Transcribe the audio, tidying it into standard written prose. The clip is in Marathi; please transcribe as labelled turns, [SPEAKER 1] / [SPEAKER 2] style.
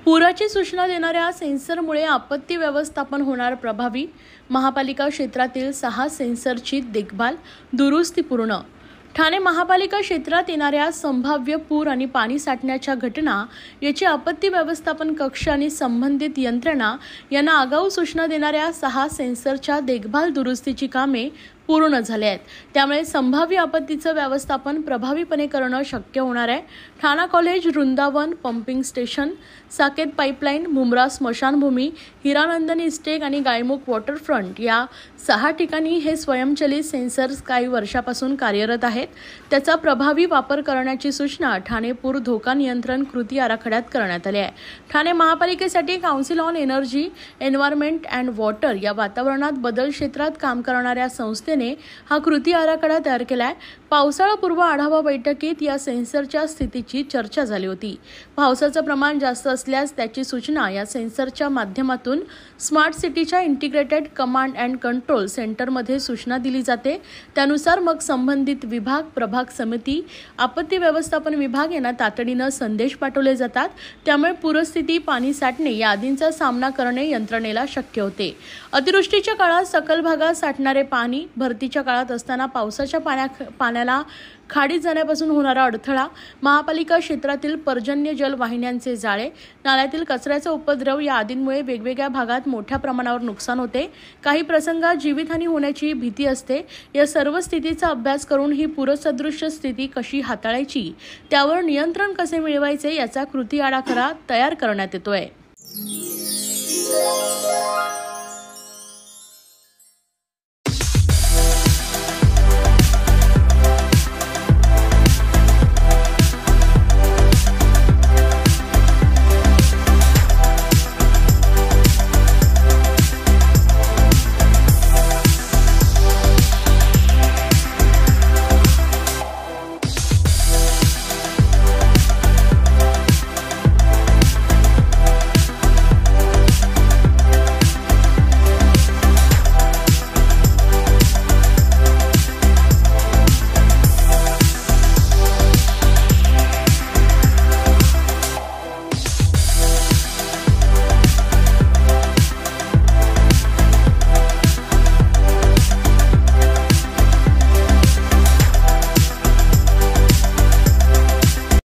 [SPEAKER 1] पुराची सूचना देणाऱ्या सेन्सरमुळे आपत्ती व्यवस्थापन होणार प्रभावी। महापालिका क्षेत्रातील 6 सेन्सरची देखभाल दुरुस्ती पूर्ण। ठाणे महापालिका क्षेत्रात येणाऱ्या संभाव्य पूर आणि पाणी साठण्याच्या घटना याची आपत्ती व्यवस्थापन कक्ष आणि संबंधित यंत्रणा यांना आगाऊ सूचना देणाऱ्या 6 सेन्सरच्या देखभाल दुरुस्तीची कामे पूर्ण झाले आहेत। त्यामुळे संभाव्य आपत्तीचं व्यवस्थापन प्रभावीपणे करणं शक्य होणार आहे। Thana college, Vrindavan pumping station, Saket pipeline, Mumbra स्मशानभूमी, हिरानंदन इस्टेट आणि गायमुख वॉटरफ्रंट या 6 ठिकाणी हे स्वयंचलित सेन्सर्स काही वर्षापासून कार्यरत आहेत। त्याचा प्रभावी वापर करण्याची सूचना ठाणे पूर धोका नियंत्रण कृती आराखड्यात करण्यात आली आहे। ठाणे महापालिकेसाठी council on energy, environment and water या वातावरणात बदल क्षेत्रात काम करणाऱ्या संस्थेने हा कृती आराखडा तयार केलाय। पावसाळापूर्व आढावा बैठकीत या सेन्सरच्या स्थितीची चर्चा झाली होती। पावसाचं प्रमाण जास्त असल्यास त्याची सूचना या सेन्सरच्या माध्यमातून स्मार्ट सिटीच्या इंटिग्रेटेड कमांड अँड कंट्रोल सेंटरमध्ये सूचना दिली जाते। त्यानुसार मग संबंधित विभाग, प्रभाग समिती, आपत्ती व्यवस्थापन विभाग यांना तातडीनं संदेश पाठवले जातात। त्यामुळे पूरस्थिती, पाणी साठणे या आदींचा सामना करणे यंत्रणेला शक्य होते। अतिवृष्टीच्या काळात सखल भागात साठणारे पाणी, भरतीच्या काळात असताना पावसाच्या पाण्याला खाडीत जाण्यापासून होणारा अडथळा, महापालिका क्षेत्रातील पर्जन्य जल वाहिन्यांचे जाळे, नाल्यातील कचऱ्याचा उपद्रव या आदींमुळे वेगवेगळ्या भागात मोठ्या प्रमाणावर नुकसान होते। काही प्रसंगात जीवितहानी होण्याची भीती असते। या सर्व स्थितीचा अभ्यास करून ही पूरसदृश स्थिती कशी हाताळायची, त्यावर नियंत्रण कसे मिळवायचे याचा कृती आराखडा तयार करण्यात येतोय।